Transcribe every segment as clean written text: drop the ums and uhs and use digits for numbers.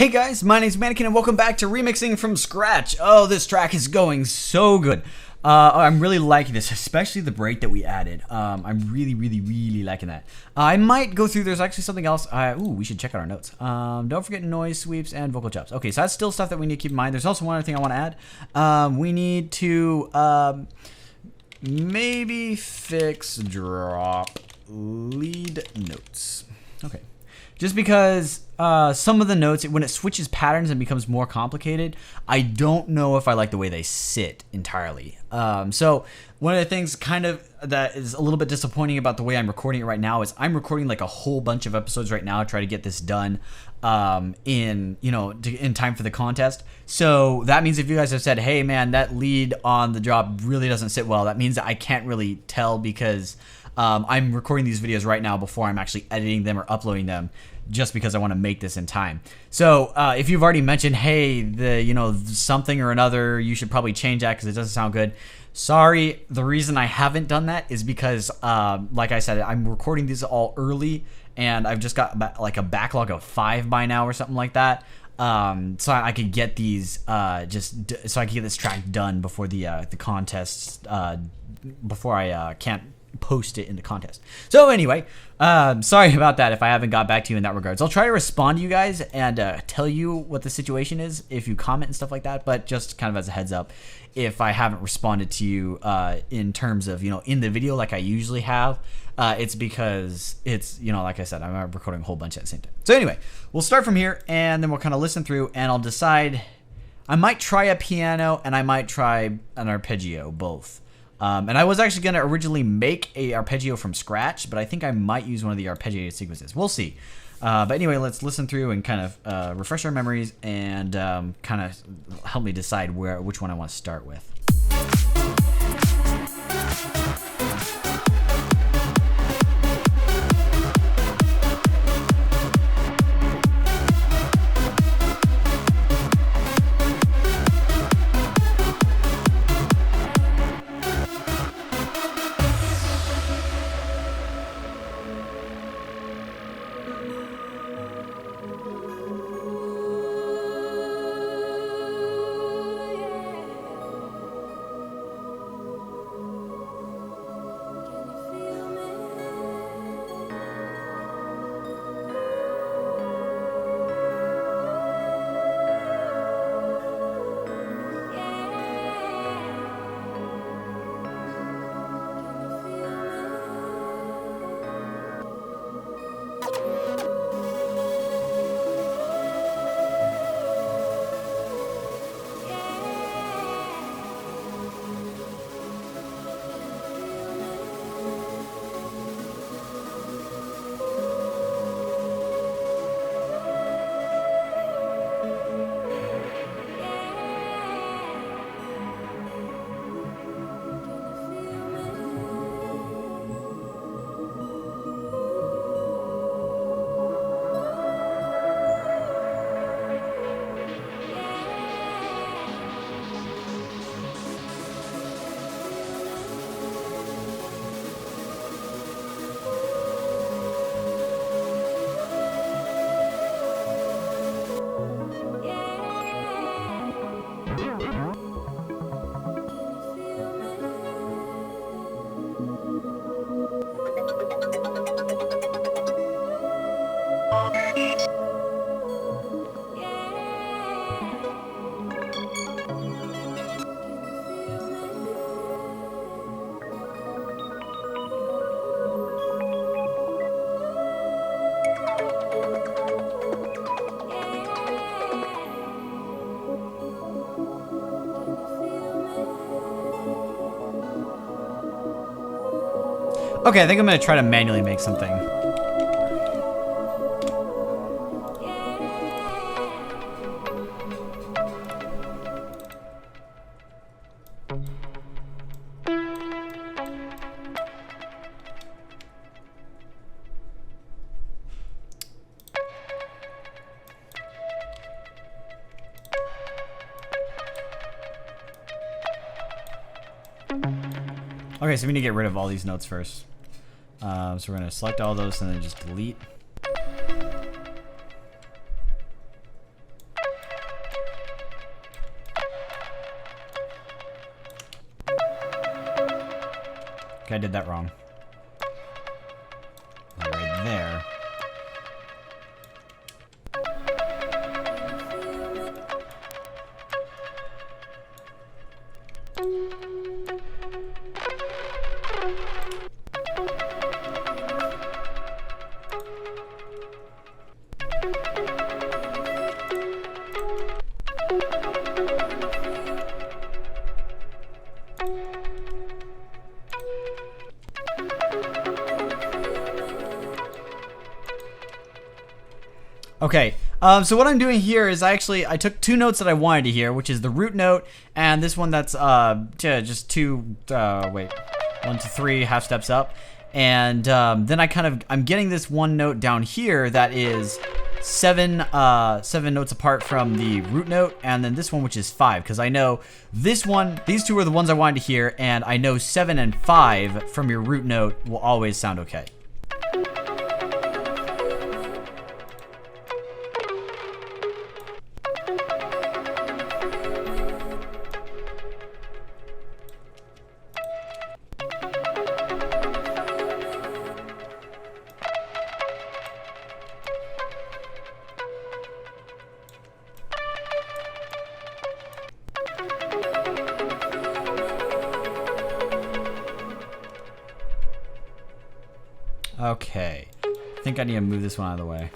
Hey guys, my name's Mannequin and welcome back to Remixing from Scratch. Oh, this track is going so good. I'm really liking this, especially the break that we added. I'm really liking that. I might go through, there's actually something else. We should check out our notes. Don't forget noise sweeps and vocal chops. Okay, so that's still stuff that we need to keep in mind. There's also one other thing I want to add. We need to maybe fix drop lead notes. Okay. Just because some of the notes, when it switches patterns and becomes more complicated, I don't know if I like the way they sit entirely. So one of the things kind of that is a little bit disappointing about the way I'm recording it right now is I'm recording like a whole bunch of episodes right now to try to get this done in time for the contest. So that means if you guys have said, hey man, that lead on the drop really doesn't sit well, that means that I can't really tell because I'm recording these videos right now before I'm actually editing them or uploading them, just because I want to make this in time. So if you've already mentioned, hey, something or another, you should probably change that because it doesn't sound good. Sorry, the reason I haven't done that is because, like I said, I'm recording these all early, and I've just got like a backlog of 5 by now or something like that. So I could get these so I could get this track done before the contest, before I can't post it in the contest. So anyway, sorry about that if I haven't got back to you in that regards. I'll try to respond to you guys and tell you what the situation is if you comment and stuff like that, but just kind of as a heads up, if I haven't responded to you in terms of, in the video like I usually have, it's because it's, like I said, I'm recording a whole bunch at the same time. So anyway, we'll start from here and then we'll kind of listen through and I'll decide. I might try a piano and I might try an arpeggio, both. And I was actually going to originally make a arpeggio from scratch, but I think I might use one of the arpeggiated sequences. We'll see. But anyway, let's listen through and kind of refresh our memories and kind of help me decide which one I want to start with. Okay, I think I'm going to try to manually make something. Okay, so we need to get rid of all these notes first. So we're going to select all those and then just delete. Okay, I did that wrong. Right there. Okay, so what I'm doing here is I took two notes that I wanted to hear, which is the root note and this one that's just two, 1 to 3 half steps up, and then I'm getting this one note down here that is seven notes apart from the root note, and then this one which is 5, because I know these two are the ones I wanted to hear, and I know 7 and 5 from your root note will always sound okay. Okay, I think I need to move this one out of the way.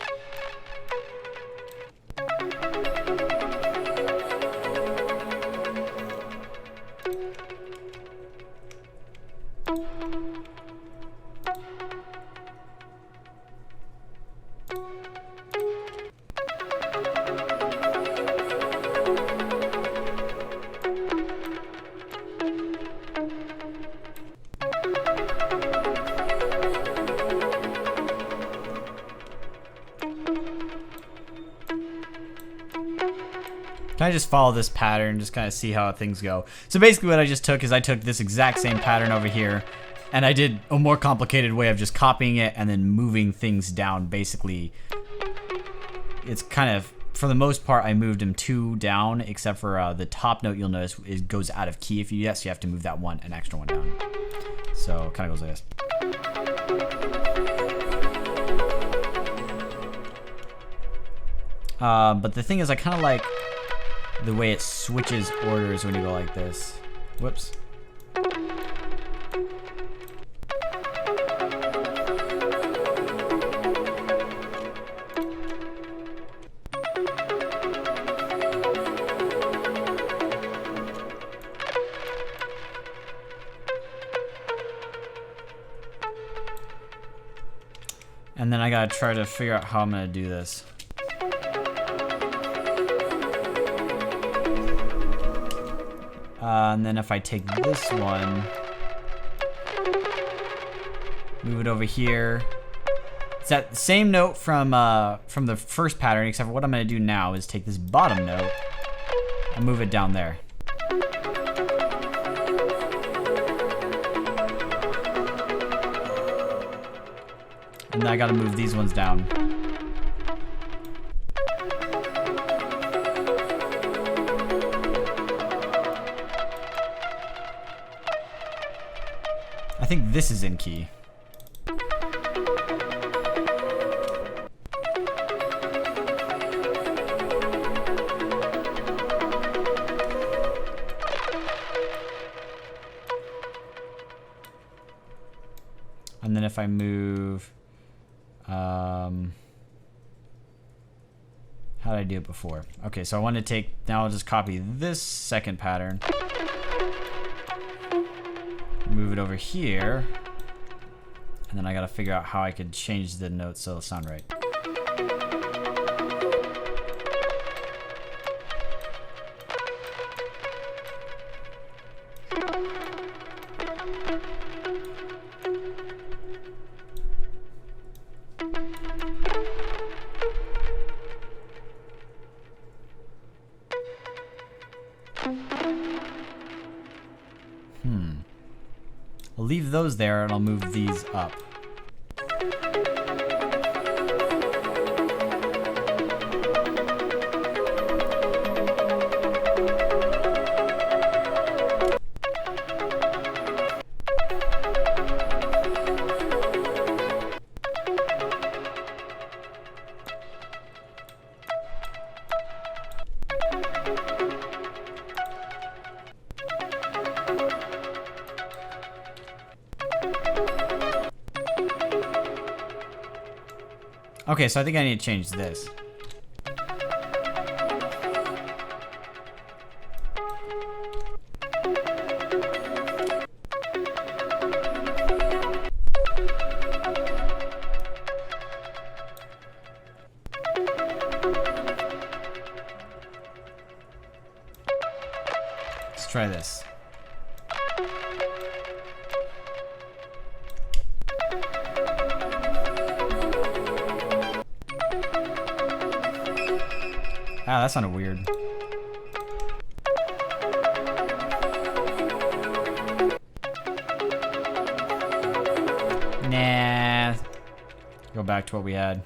Can I just follow this pattern, just kind of see how things go? So basically what I just took is I took this exact same pattern over here, and I did a more complicated way of just copying it and then moving things down. Basically, it's kind of, for the most part, I moved them 2 down, except for the top note. You'll notice it goes out of key if you do that, so you have to move that an extra one down. So it kind of goes like this. But the thing is, I kind of like the way it switches orders when you go like this. Whoops. And then I gotta try to figure out how I'm gonna do this. And then if I take this one, move it over here. It's that same note from the first pattern, except for what I'm going to do now is take this bottom note and move it down there. And then I got to move these ones down. I think this is in key. And then if I move, how did I do it before? Okay, so I want to take, now I'll just copy this second pattern. Move it over here, and then I gotta figure out how I could change the notes so it'll sound right. I'll leave those there and I'll move these up. Okay, so I think I need to change this. Let's try this. Ah, that sounded weird. Nah. Go back to what we had.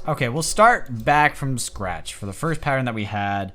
Okay, we'll start back from scratch for the first pattern that we had.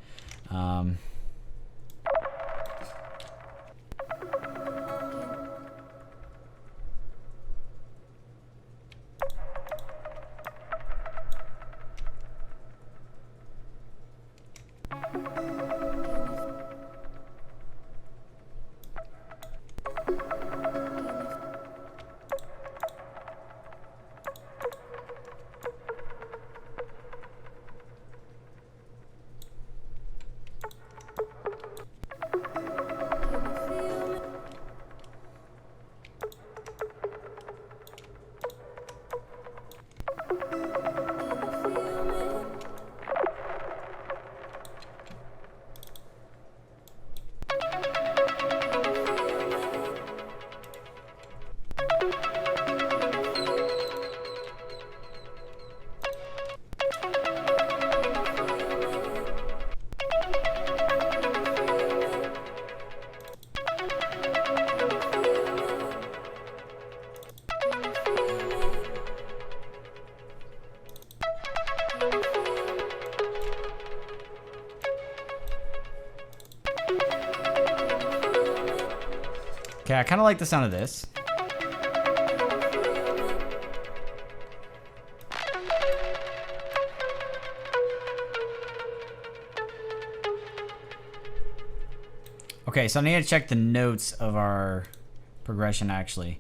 Okay, I kind of like the sound of this. Okay, so I need to check the notes of our progression actually.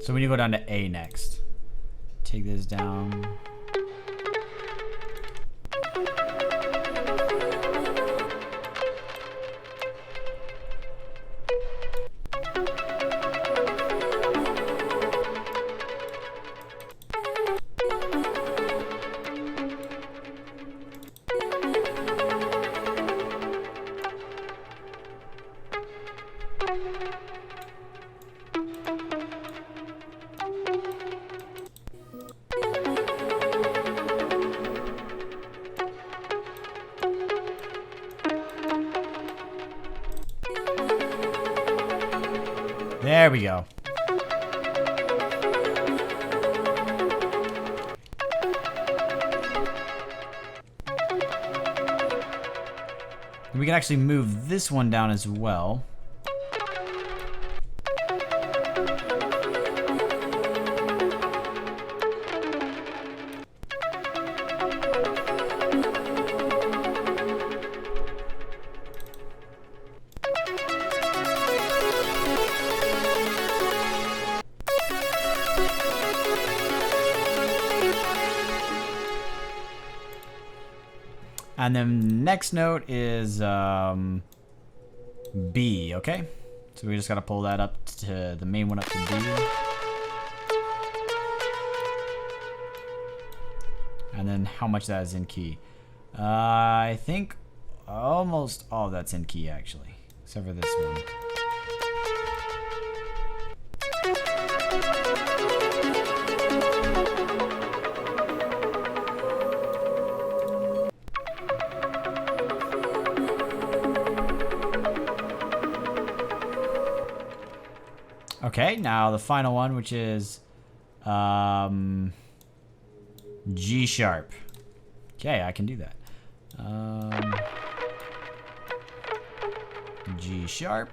So we need to go down to A next. Take this down. There we go. We can actually move this one down as well. And then next note is B, okay? So we just gotta pull that up to the main one up to B. And then how much that is in key. I think almost all of that's in key actually, except for this one. Okay, now the final one, which is G sharp. Okay, I can do that. G sharp.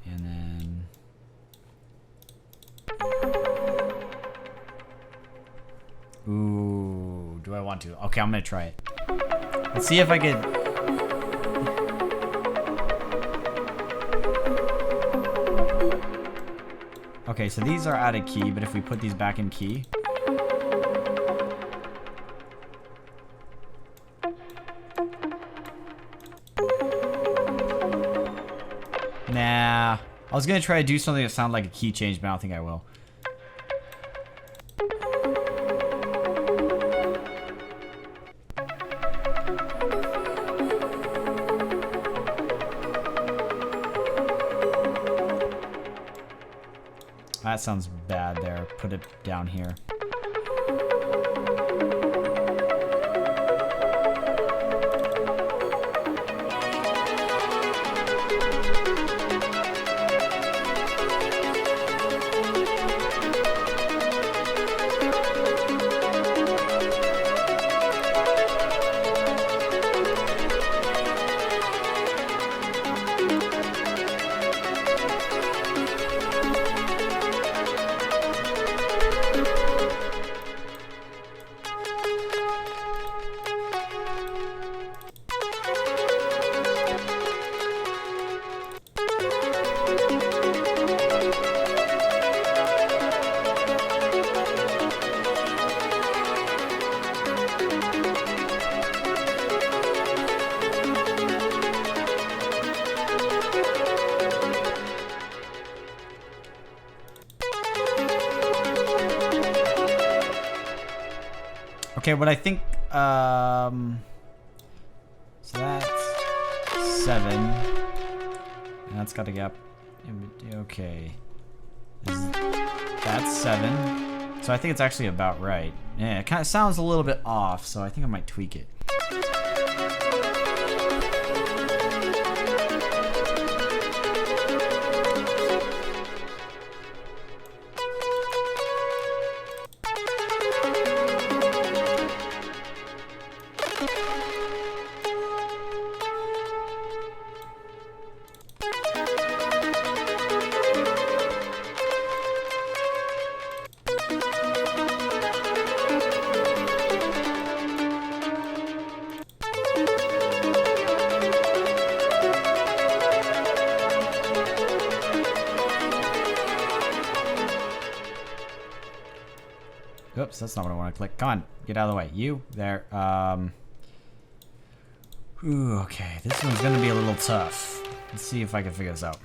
And then... Ooh, do I want to? Okay, I'm gonna try it. Let's see if I could... Okay, so these are out of key, but if we put these back in key... Nah. I was gonna try to do something that sounded like a key change, but I don't think I will. That sounds bad there. Put it down here. Okay, what I think, so that's 7, and that's got to get up, okay, that's 7, so I think it's actually about right. Yeah, it kind of sounds a little bit off, so I think I might tweak it. Oops, that's not what I want to click. Come on, get out of the way. You, there. Ooh, okay, this one's gonna be a little tough. Let's see if I can figure this out.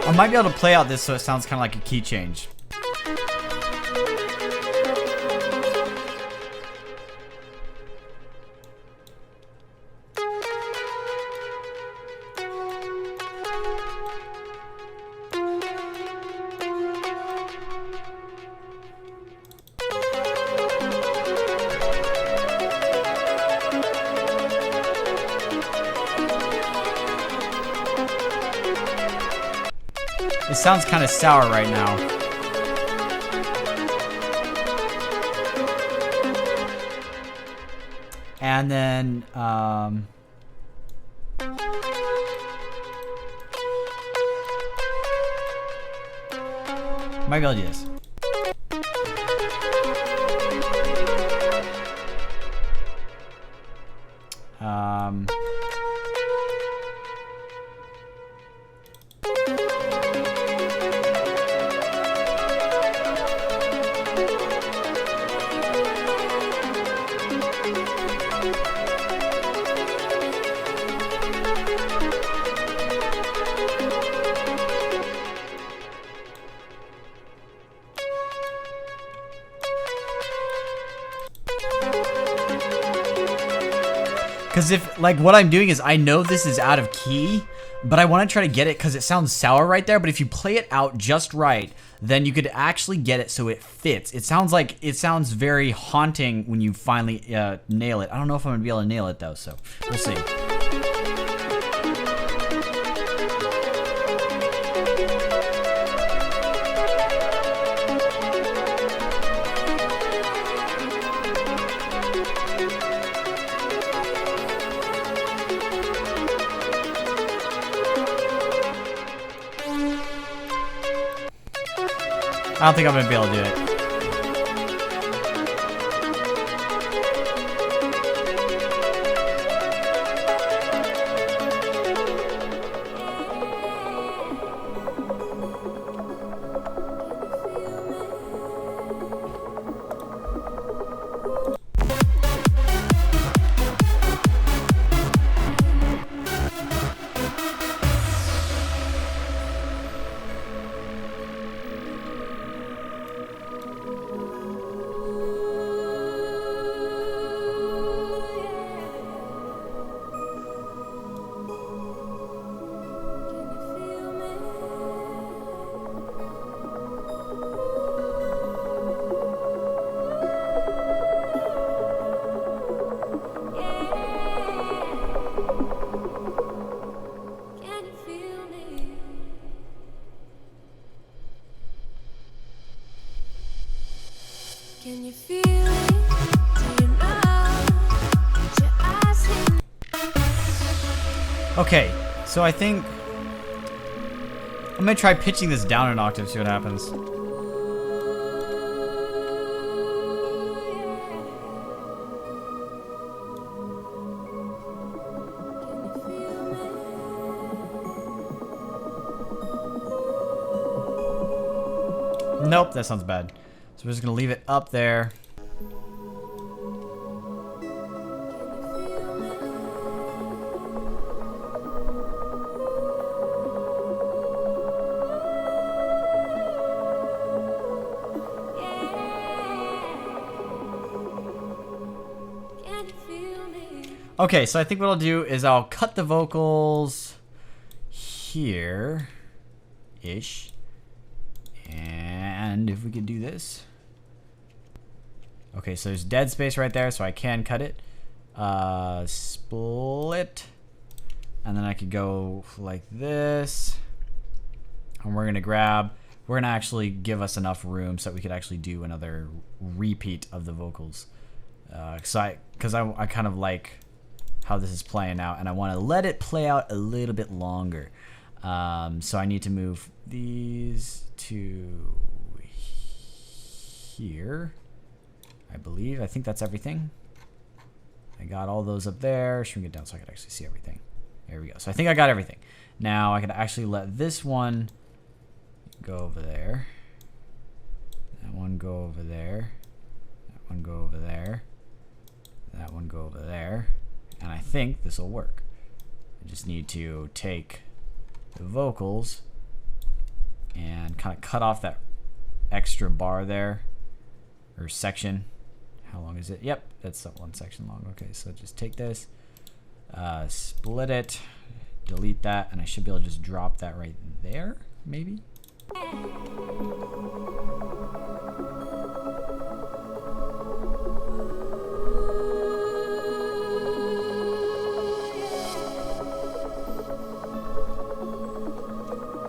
I might be able to play out this so it sounds kind of like a key change. It sounds kind of sour right now. And then, might be able to do this. Because if, like, what I'm doing is I know this is out of key, but I want to try to get it because it sounds sour right there. But if you play it out just right, then you could actually get it so it fits. It sounds very haunting when you finally nail it. I don't know if I'm going to be able to nail it, though, so we'll see. I don't think I'm gonna be able to do it. Can you feel it? Do you know what you're asking? Okay, so I think I'm gonna try pitching this down an octave, see what happens. Nope, that sounds bad. So we're just gonna leave it up there. Okay, so I think what I'll do is I'll cut the vocals here-ish. And if we could do this. Okay, so there's dead space right there, so I can cut it. Split. And then I could go like this. And we're gonna actually give us enough room so that we could actually do another repeat of the vocals. Because I kind of like how this is playing out, and I want to let it play out a little bit longer. So I need to move these to here, I believe. I think that's everything. I got all those up there. Shrink it down so I could actually see everything. There we go. So I think I got everything. Now I can actually let this one go over there. That one go over there. That one go over there. That one go over there. And I think this will work. I just need to take the vocals and kind of cut off that extra bar there, or section. How long is it? Yep, that's that one section long. Okay, so just take this, split it, delete that, and I should be able to just drop that right there, maybe.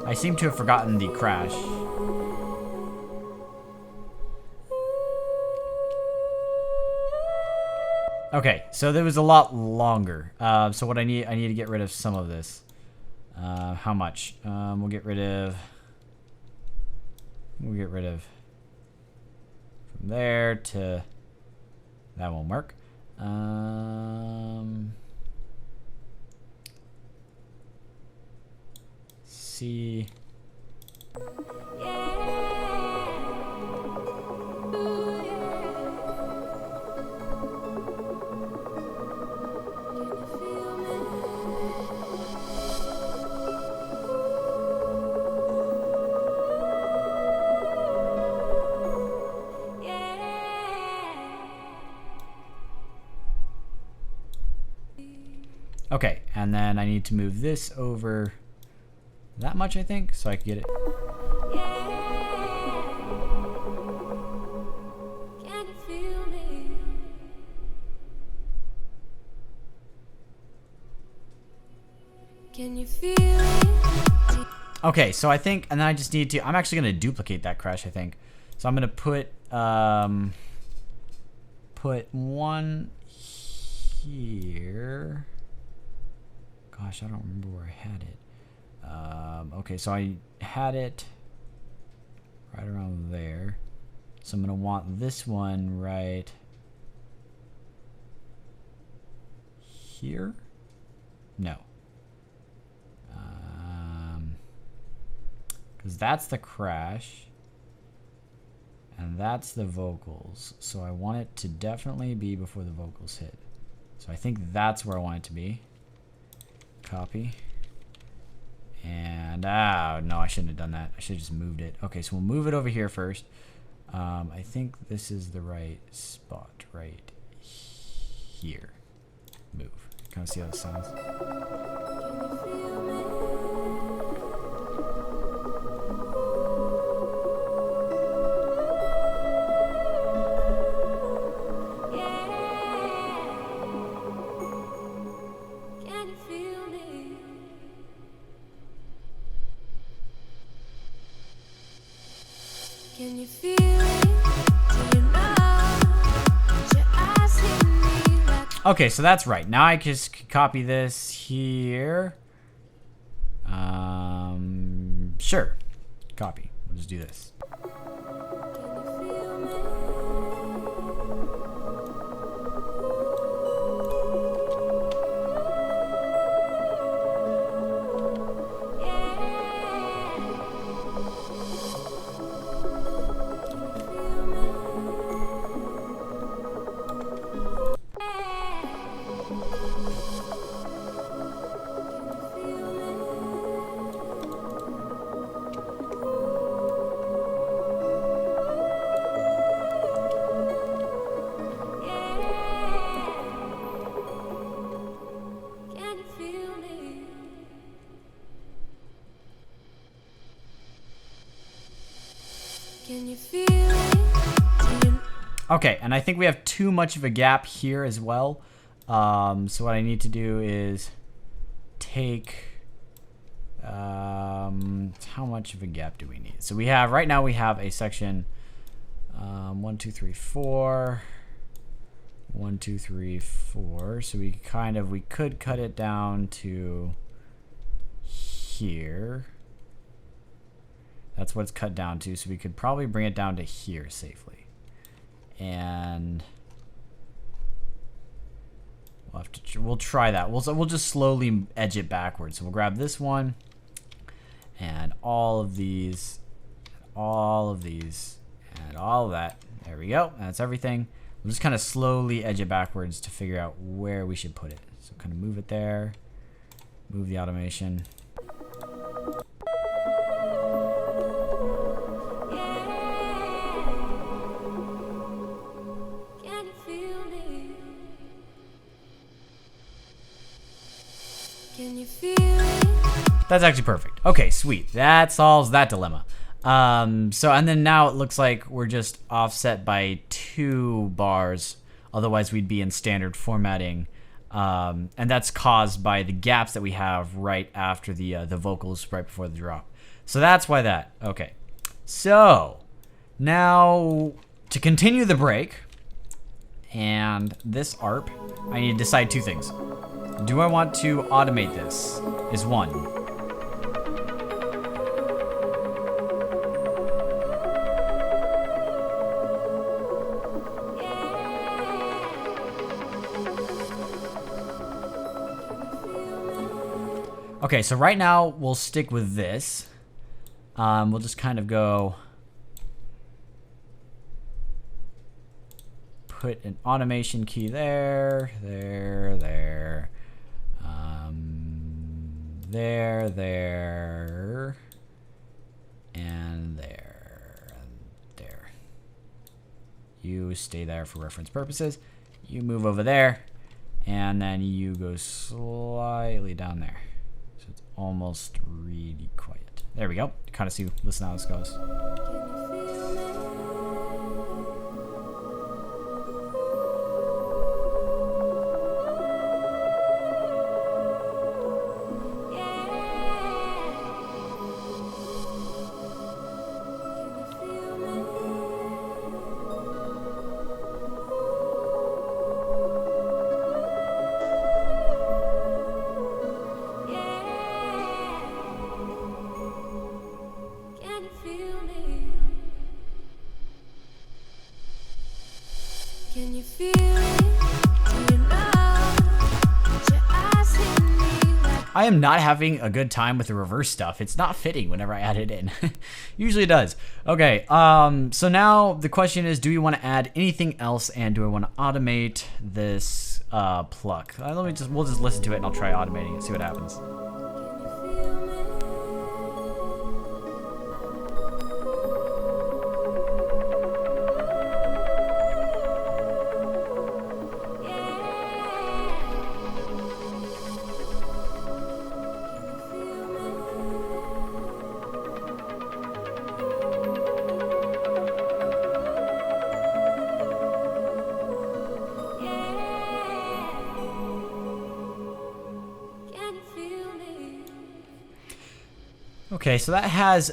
I seem to have forgotten the crash. Okay, so there was a lot longer. So what I need to get rid of some of this. How much? We'll get rid of from there to that won't work. C. Okay, and then I need to move this over that much, I think, so I can get it. Can you feel me? Can you feel it? Okay, so I think, and then I just need to, I'm actually going to duplicate that crash, I think. So I'm going to put one here. Gosh, I don't remember where I had it. Okay, so I had it right around there. So I'm going to want this one right here. No. Because that's the crash. And that's the vocals. So I want it to definitely be before the vocals hit. So I think that's where I want it to be. Copy. And, no, I shouldn't have done that. I should have just moved it. Okay, so we'll move it over here first. I think this is the right spot, right here. Move. Kind of see how this sounds. Can you feel me? Can you feel it? Do you know that you're asking me like Okay, so that's right. Now I just copy this here. Sure. Copy. We'll just do this. can you feel me? Can you feel me? Can you feel it? Do you Okay, and I think we have too much of a gap here as well. So what I need to do is take, how much of a gap do we need? So we have, right now we have a section, 1, 2, 3, 4, 1, 2, 3, 4. So we could cut it down to here. That's what it's cut down to. So we could probably bring it down to here safely. And we'll try that. We'll just slowly edge it backwards. So we'll grab this one and all of these, and all of that. There we go. That's everything. We'll just kind of slowly edge it backwards to figure out where we should put it. So kind of move it there, move the automation. Can you feel me? Can you feel it? That's actually perfect. Okay, sweet. That solves that dilemma. So, and then now it looks like we're just offset by 2 bars. Otherwise, we'd be in standard formatting. And that's caused by the gaps that we have right after the vocals right before the drop. So that's why that. Okay. So, now to continue the break and this ARP, I need to decide 2 things. Do I want to automate this? Is 1. Okay, so right now we'll stick with this. We'll just kind of go put an automation key there, there, there, there, there, and there, and there. You stay there for reference purposes. You move over there, and then you go slightly down there. So it's almost really quiet. There we go. Kind of see, listen how this goes. Can you feel me? Can you feel it? Do you know that your eyes hit me like I am not having a good time with the reverse stuff. It's not fitting whenever I add it in. Usually it does. Okay, so now the question is, do we want to add anything else, and do I want to automate this pluck? We'll just listen to it and I'll try automating it, see what happens. Okay, so that has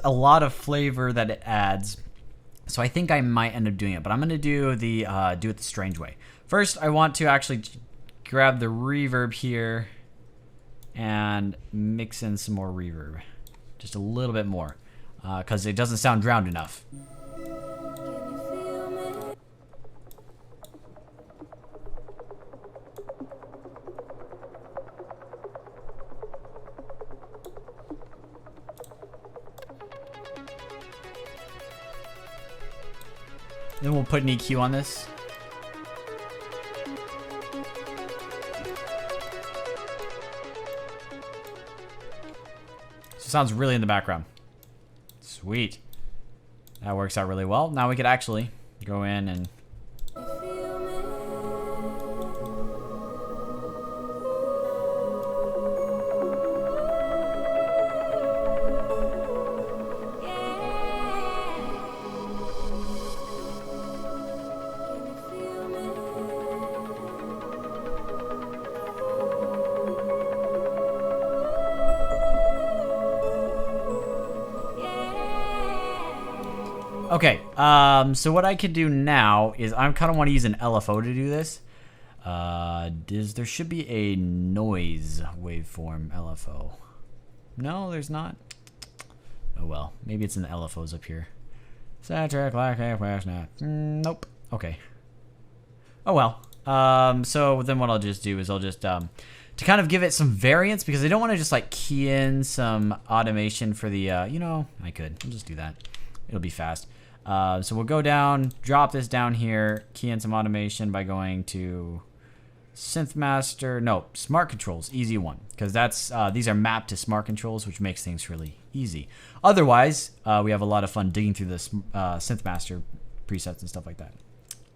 a lot of flavor that it adds. So I think I might end up doing it, but I'm gonna do it the strange way. First, I want to actually grab the reverb here and mix in some more reverb, just a little bit more, because it doesn't sound drowned enough. Then we'll put an EQ on this. So it sounds really in the background. Sweet. That works out really well. Now we could actually go in and okay, so what I could do now is I kind of want to use an LFO to do this. There should be a noise waveform LFO. No, there's not. Oh well, maybe it's in the LFOs up here. Soundtrack like nope. Okay. Oh well. So then what I'll just do is I'll just to kind of give it some variance, because I don't want to just like key in some automation for the I'll just do that. It'll be fast. So we'll go down, drop this down here, key in some automation by going to Smart Controls, easy one, because that's these are mapped to Smart Controls, which makes things really easy. Otherwise, we have a lot of fun digging through the Synthmaster presets and stuff like that.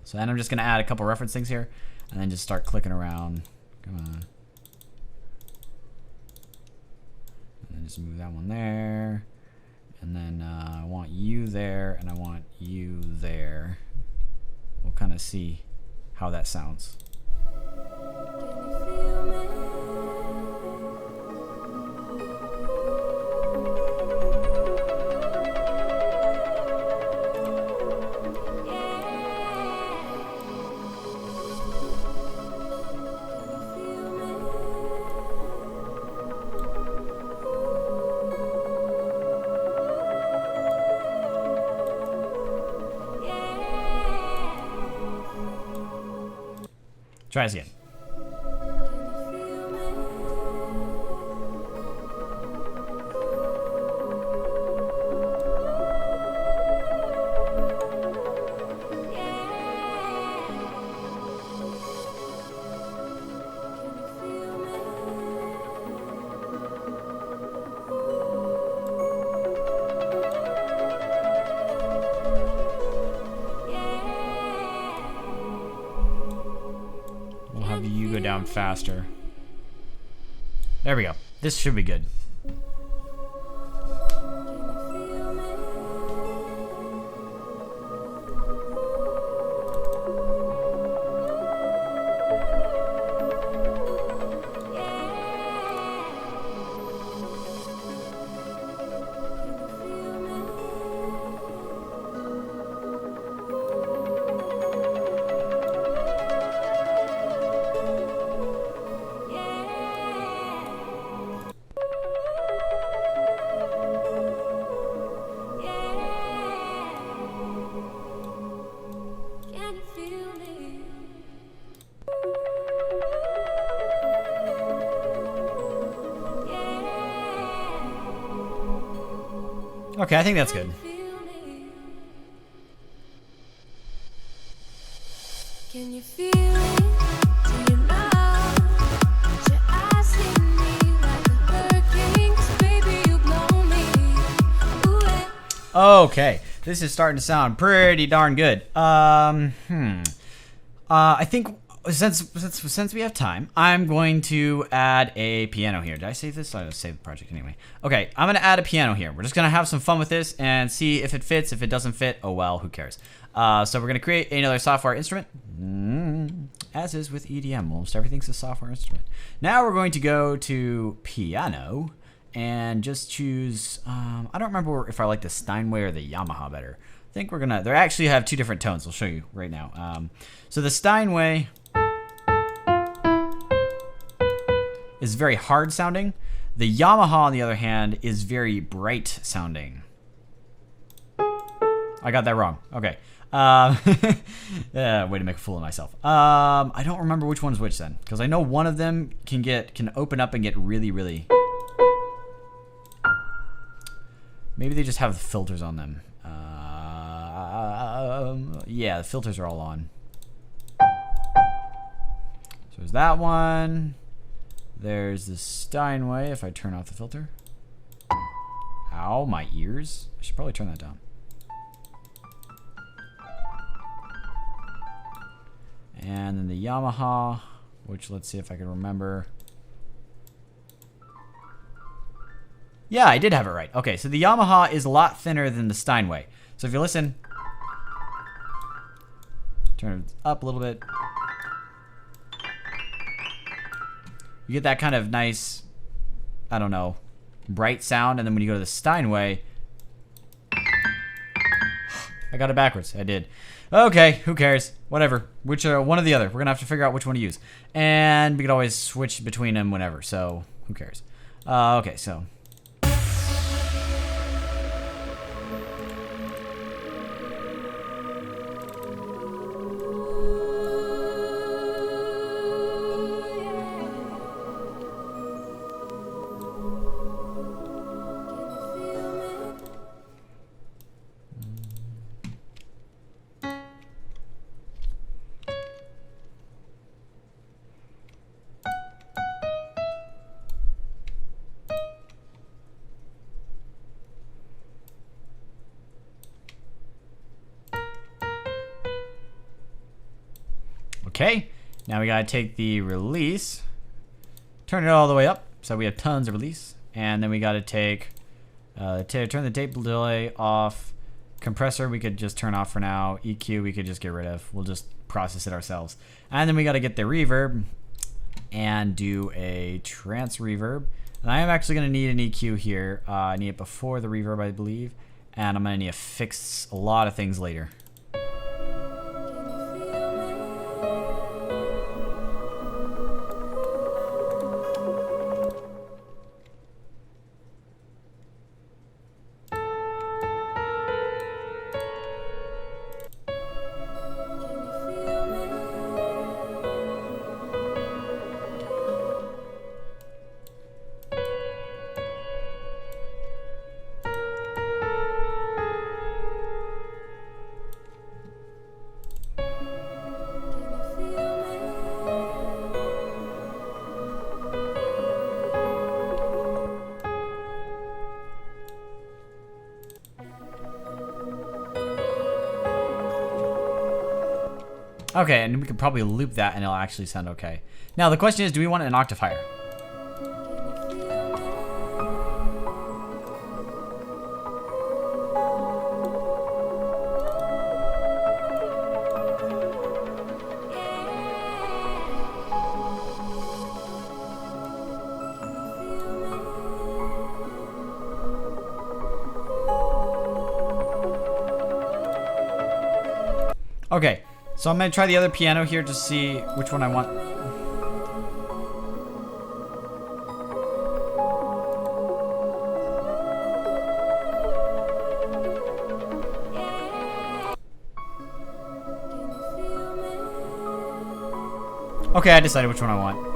So then I'm just gonna add a couple reference things here, and then just start clicking around. Come on. And then just move that one there. And then I want you there, and I want you there. We'll kind of see how that sounds. Try this again. sound faster. There we go. This should be good. Okay, I think that's good. Can you feel it? Do you know that your eyes hit me like a hurricane? 'Cause baby, you blow me away. Okay, this is starting to sound pretty darn good. I think since we have time, I'm going to add a piano here. Did I save this? I just saved the project anyway. Okay, I'm gonna add a piano here. We're just gonna have some fun with this and see if it fits. If it doesn't fit, oh well, who cares? So we're gonna create another software instrument. As is with EDM, almost everything's a software instrument. Now we're going to go to piano and just choose. I don't remember if I like the Steinway or the Yamaha better. I think we're gonna. They actually have two different tones. I'll show you right now. So the Steinway is very hard sounding. The Yamaha, on the other hand, is very bright sounding. I got that wrong. Okay. Way to make a fool of myself. I don't remember which one's which then, because I know one of them can open up and get really. Maybe they just have the filters on them. Yeah, the filters are all on. So there's that one. There's the Steinway, if I turn off the filter. Ow, my ears. I should probably turn that down. And then the Yamaha, which let's see if I can remember. Yeah, I did have it right. Okay, so the Yamaha is a lot thinner than the Steinway. So if you listen, turn it up a little bit. You get that kind of nice, I don't know, bright sound, and then when you go to the Steinway, I got it backwards. I did. Okay, who cares? Whatever. Which one or the other. We're gonna have to figure out which one to use, and we can always switch between them whenever. So who cares? Okay, so. Okay, now we gotta take the release, turn it all the way up, so we have tons of release, and then we gotta take, turn the tape delay off, compressor we could just turn off for now, EQ we could just get rid of, we'll just process it ourselves, and then we gotta get the reverb, and do a trance reverb, and I am actually gonna need an EQ here, I need it before the reverb I believe, and I'm gonna need to fix a lot of things later. Okay, and we could probably loop that and it'll actually sound okay. Now the question is, do we want it an octave higher? Okay, so I'm gonna try the other piano here to see which one I want. Okay, I decided which one I want.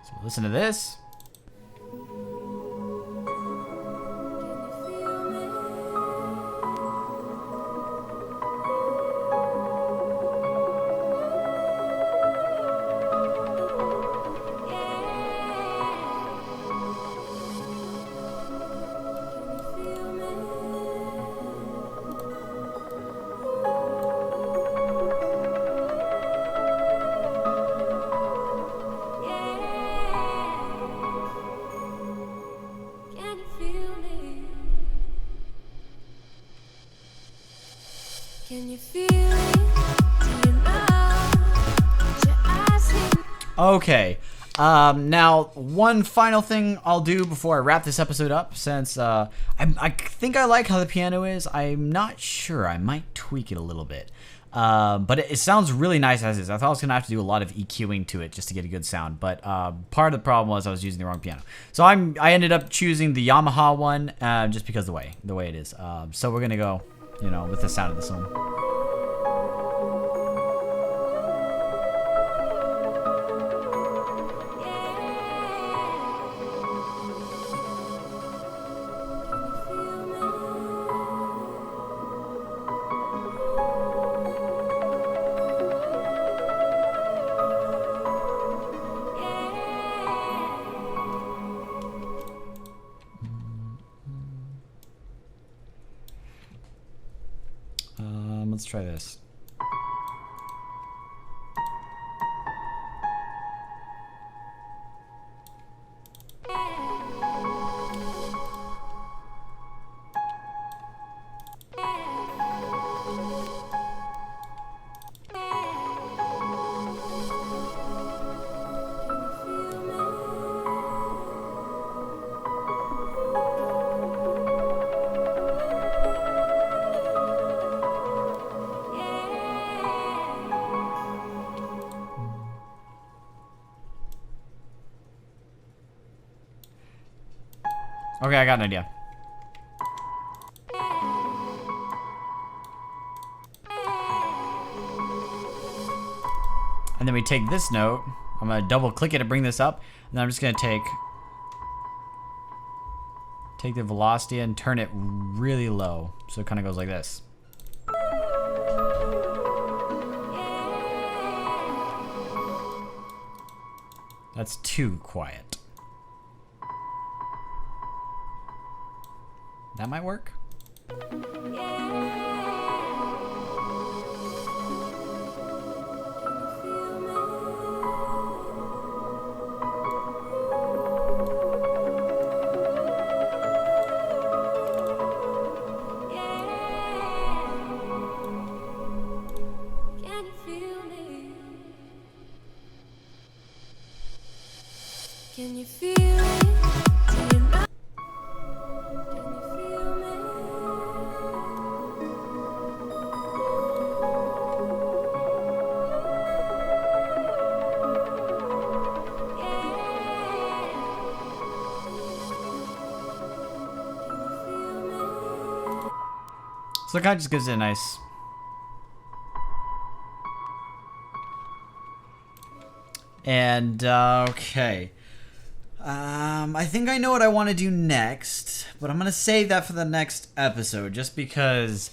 So listen to this. Can you feel me? Can you feel it? Do you know what you're asking? Okay. Now, one final thing I'll do before I wrap this episode up, since I think I like how the piano is. I'm not sure. I might tweak it a little bit. But it sounds really nice as is. I thought I was going to have to do a lot of EQing to it just to get a good sound. But part of the problem was I was using the wrong piano. So I ended up choosing the Yamaha one just because the way it is. So we're going to go, with the sound of this one. Let's try this. Okay, I got an idea. And then we take this note. I'm gonna double click it to bring this up. And then I'm just gonna take the velocity and turn it really low. So it kind of goes like this. That's too quiet. That might work. Can you feel me? Can you feel it? Do you know? Can you feel me? So it kind of just gives it a nice. And okay. I think I know what I want to do next, but I'm gonna save that for the next episode just because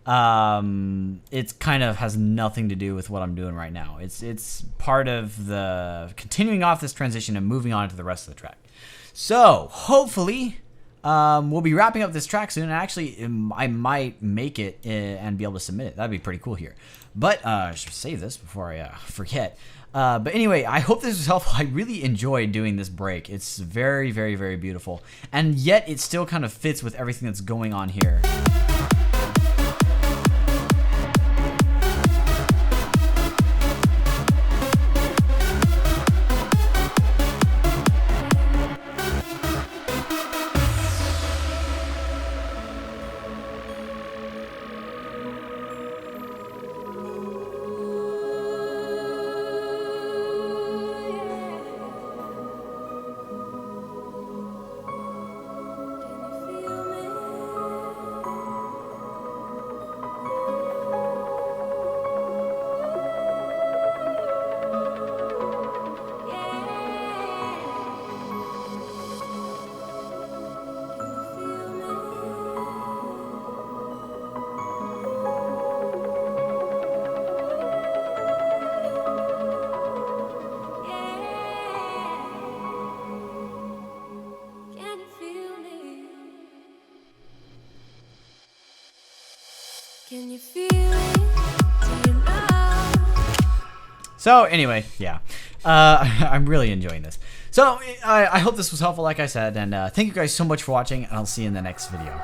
it kind of has nothing to do with what I'm doing right now. It's part of the continuing off this transition and moving on to the rest of the track. So hopefully we'll be wrapping up this track soon, and actually I might make it and be able to submit it. That'd be pretty cool here. But I should save this before I forget. But anyway, I hope this was helpful. I really enjoyed doing this break. It's very, very, very beautiful, and yet it still kind of fits with everything that's going on here. Can you feel it? Do you know? So anyway, yeah, I'm really enjoying this. So I hope this was helpful, like I said, and thank you guys so much for watching, and I'll see you in the next video.